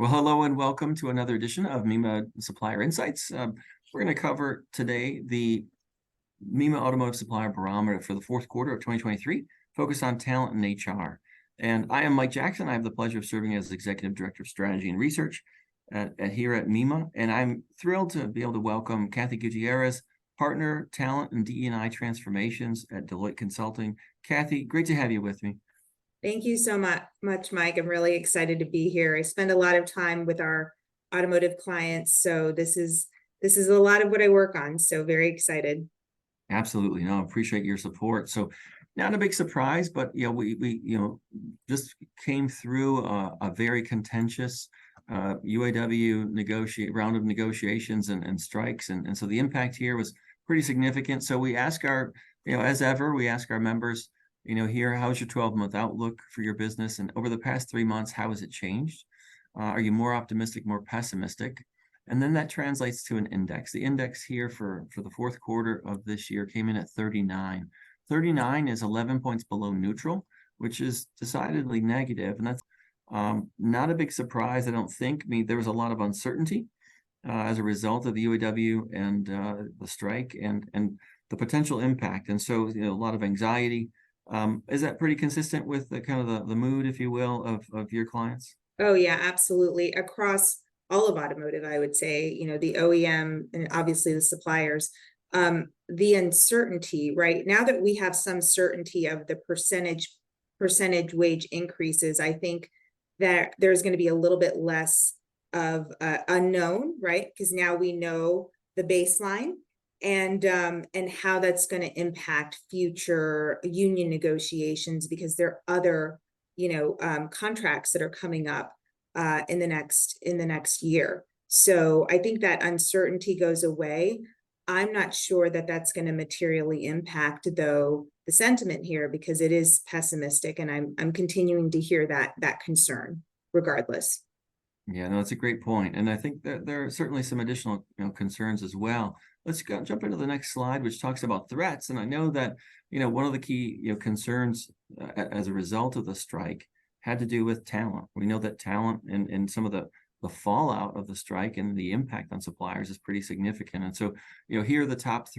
Well, hello and welcome to another edition of MEMA Supplier Insights. We're going to cover today the MEMA Automotive Supplier Barometer for the fourth quarter of 2023, focused on talent and HR. And I am Mike Jackson. I have the pleasure of serving as Executive Director of Strategy and Research here at MEMA. And I'm thrilled to be able to welcome Kathy Gutierrez, Partner, Talent and DE&I Transformations at Deloitte Consulting. Kathy, great to have you with me. Thank you so much, Mike. I'm really excited to be here. I spend a lot of time with our automotive clients, so this is a lot of what I work on. So very excited. Absolutely, no, appreciate your support. So, not a big surprise, but we just came through a very contentious UAW round of negotiations and strikes, and so the impact here was pretty significant. So we ask our, as ever, we ask our members, here, how's your 12-month outlook for your business? And over the past 3 months, how has it changed? Are you more optimistic, more pessimistic? And then that translates to an index. The index here for the fourth quarter of this year came in at 39. 39 is 11 points below neutral, which is decidedly negative. And that's not a big surprise, I don't think. I mean, there was a lot of uncertainty as a result of the UAW and the strike and the potential impact. And so, a lot of anxiety. Is that pretty consistent with the kind of the mood, if you will, of your clients? Oh yeah, absolutely. Across all of automotive, I would say, the OEM and obviously the suppliers, the uncertainty, right? Now that we have some certainty of the percentage wage increases, I think that there's going to be a little bit less of unknown, right? Because now we know the baseline and how that's going to impact future union negotiations, because there are other contracts that are coming up in the next year. So I think that uncertainty goes away. I'm not sure that that's going to materially impact, though, the sentiment here, because it is pessimistic, and I'm continuing to hear that concern regardless. Yeah, no, that's a great point. And I think that there are certainly some additional concerns as well. Let's jump into the next slide, which talks about threats. And I know that, one of the key concerns as a result of the strike had to do with talent. We know that talent and some of the fallout of the strike and the impact on suppliers is pretty significant. And so, here the top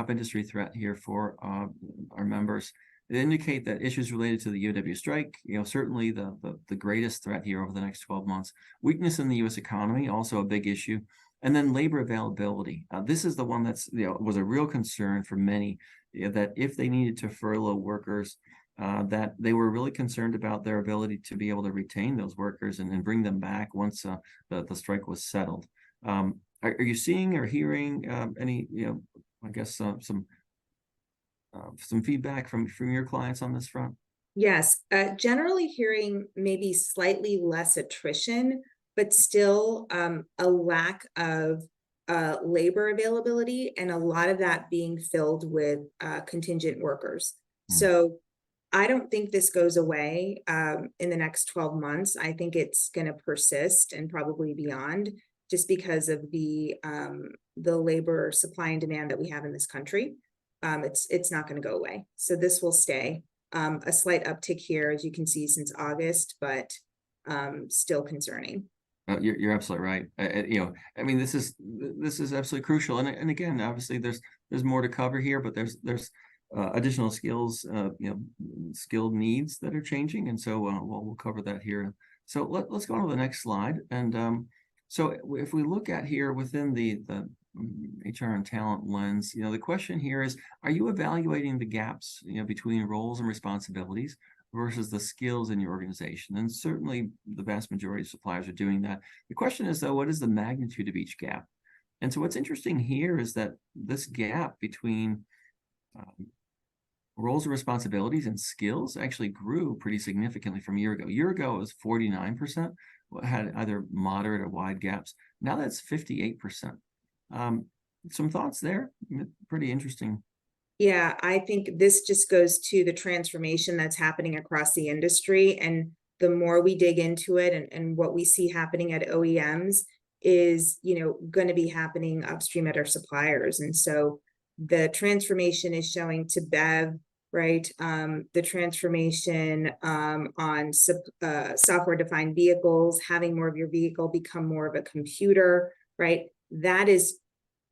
industry threat here for our members. They indicate that issues related to the UAW strike, certainly the greatest threat here over the next 12 months. Weakness in the U.S. economy, also a big issue. And then labor availability. This is the one that's was a real concern for many, that if they needed to furlough workers, that they were really concerned about their ability to be able to retain those workers and bring them back once the strike was settled. Are you seeing or hearing any, I guess some feedback from your clients on this front? Yes, generally hearing maybe slightly less attrition, but still a lack of labor availability, and a lot of that being filled with contingent workers. So I don't think this goes away in the next 12 months. I think it's going to persist and probably beyond, just because of the labor supply and demand that we have in this country. It's not going to go away. So this will stay. A slight uptick here, as you can see, since August, but still concerning. You're absolutely right. I mean, this is absolutely crucial. And again, obviously, there's more to cover here, but there's additional skills, skilled needs that are changing, and so we'll cover that here. So let's go on to the next slide. And so if we look at here within the HR and talent lens, the question here is: are you evaluating the gaps, between roles and responsibilities versus the skills in your organization? And certainly the vast majority of suppliers are doing that. The question is, though, what is the magnitude of each gap? And so what's interesting here is that this gap between roles and responsibilities and skills actually grew pretty significantly from a year ago. A year ago, it was 49%, had either moderate or wide gaps. Now that's 58%. Some thoughts there? Pretty interesting. Yeah, I think this just goes to the transformation that's happening across the industry. And the more we dig into it, and what we see happening at OEMs is, going to be happening upstream at our suppliers. And so the transformation is showing to BEV right? The transformation on software-defined vehicles, having more of your vehicle become more of a computer, right? That is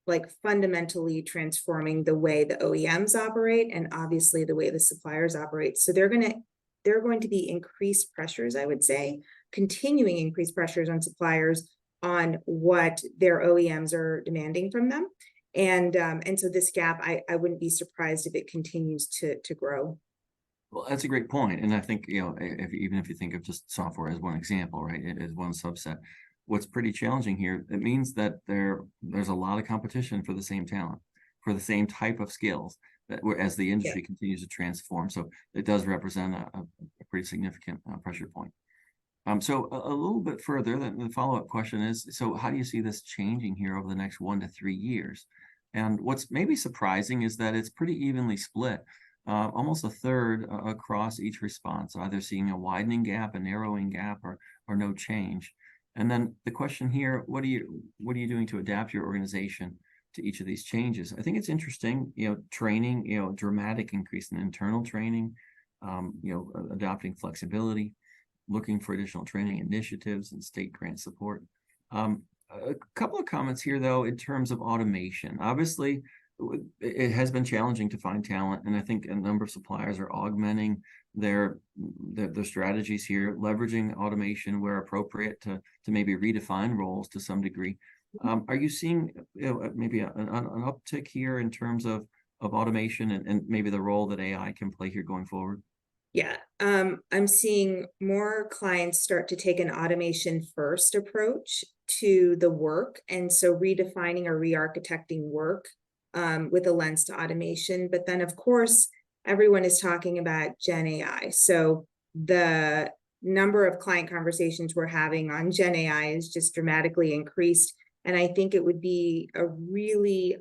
like fundamentally transforming the way the OEMs operate and obviously the way the suppliers operate. So they're going to be increased pressures, I would say, continuing increased pressures on suppliers on what their OEMs are demanding from them. And so this gap, I wouldn't be surprised if it continues to grow. Well, that's a great point. And I think, even if you think of just software as one example, right, as one subset, what's pretty challenging here, it means that there's a lot of competition for the same talent, for the same type of skills that as the industry continues to transform. So it does represent a pretty significant pressure point. So a little bit further, the follow-up question is, so how do you see this changing here over the next 1 to 3 years? And what's maybe surprising is that it's pretty evenly split, almost a third across each response, either seeing a widening gap, a narrowing gap, or no change. And then the question here, what are you doing to adapt your organization to each of these changes? I think it's interesting, training, dramatic increase in internal training, adopting flexibility, looking for additional training initiatives and state grant support. A couple of comments here, though, in terms of automation. Obviously, it has been challenging to find talent, and I think a number of suppliers are augmenting their strategies here, leveraging automation where appropriate to maybe redefine roles to some degree. Are you seeing maybe an uptick here in terms of automation and maybe the role that AI can play here going forward? Yeah, I'm seeing more clients start to take an automation first approach to the work. And so redefining or re-architecting work with a lens to automation. But then, of course, everyone is talking about Gen AI. So the number of client conversations we're having on Gen AI is just dramatically increased. And I think it would be a really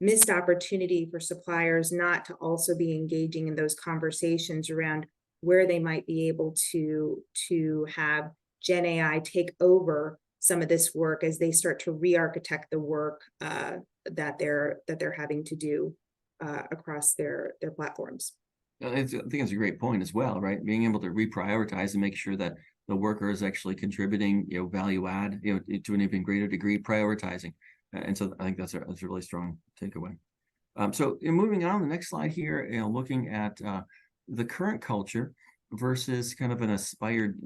missed opportunity for suppliers not to also be engaging in those conversations around where they might be able to have Gen AI take over some of this work as they start to re-architect the work that they're having to do across their platforms. I think it's a great point as well, right? Being able to reprioritize and make sure that the worker is actually contributing, value add, to an even greater degree, prioritizing. And so I think that's a really strong takeaway. So moving on, the next slide here, looking at the current culture versus kind of an aspired,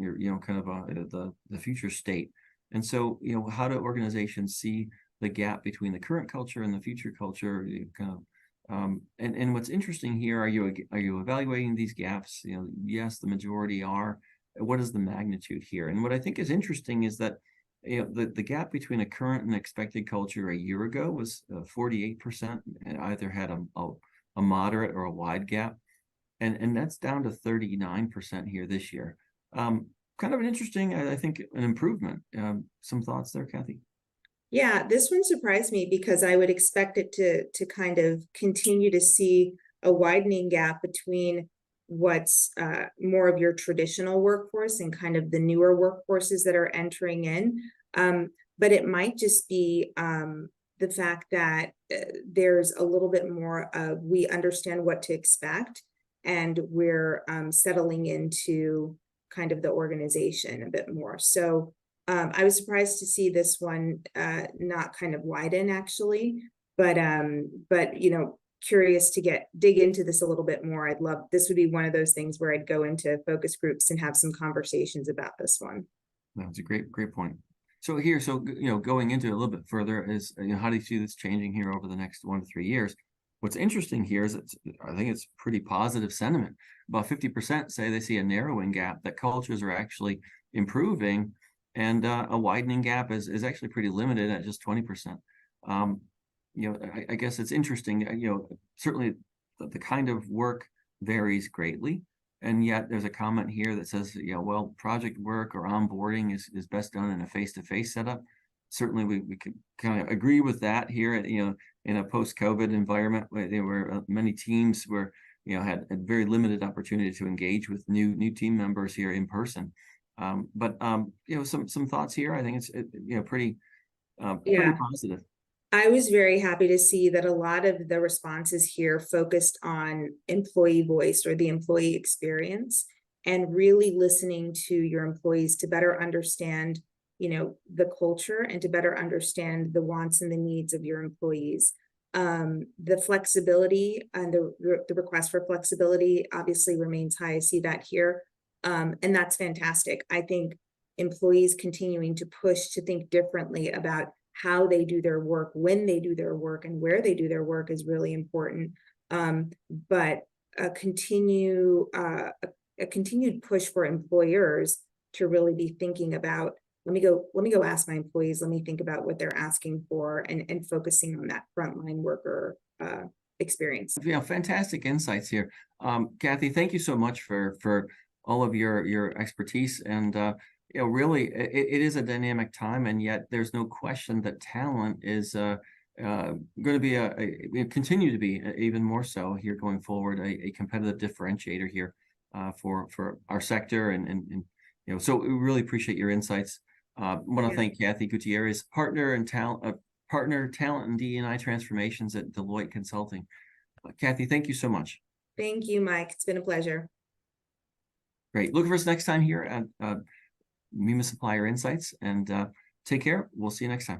kind of the future state. And so, how do organizations see the gap between the current culture and the future culture? And what's interesting here, are you evaluating these gaps? Yes, the majority are. What is the magnitude here? And what I think is interesting is that the gap between a current and expected culture a year ago was 48%, and either had a moderate or a wide gap, and that's down to 39% here this year. Kind of an interesting, I think, an improvement. Some thoughts there, Kathy? Yeah, this one surprised me because I would expect it to kind of continue to see a widening gap between what's more of your traditional workforce and kind of the newer workforces that are entering in. But it might just be the fact that there's a little bit more of we understand what to expect and we're settling into kind of the organization a bit more. So I was surprised to see this one not kind of widen actually, but curious to dig into this a little bit more. This would be one of those things where I'd go into focus groups and have some conversations about this one. That's a great point. So here, going into it a little bit further is, how do you see this changing here over the next 1 to 3 years? What's interesting here is I think it's pretty positive sentiment. About 50% say they see a narrowing gap, that cultures are actually improving, and a widening gap is actually pretty limited at just 20%. I guess it's interesting, certainly the kind of work varies greatly. And yet there's a comment here that says, well, project work or onboarding is best done in a face-to-face setup. Certainly we could kind of agree with that here, in a post-COVID environment where there were many teams where, had a very limited opportunity to engage with new team members here in person. But some thoughts here. I think it's pretty Yeah. positive. I was very happy to see that a lot of the responses here focused on employee voice or the employee experience, and really listening to your employees to better understand, the culture, and to better understand the wants and the needs of your employees. The flexibility and the request for flexibility obviously remains high. I see that here. And that's fantastic. I think employees continuing to push to think differently about how they do their work, when they do their work, and where they do their work is really important. But a continued push for employers to really be thinking about, let me go ask my employees, let me think about what they're asking for, and focusing on that frontline worker experience. Fantastic insights here. Kathy, thank you so much for all of your expertise. And really, it is a dynamic time, and yet there's no question that talent is going to be continue to be even more so here going forward, a competitive differentiator here for our sector, and so we really appreciate your insights. I want to thank Kathy Gutierrez, partner talent and D&I transformations at Deloitte Consulting. Kathy, thank you so much. Thank you, Mike. It's been a pleasure. Great. Look for us next time here at Supplier Insights, and take care. We'll see you next time.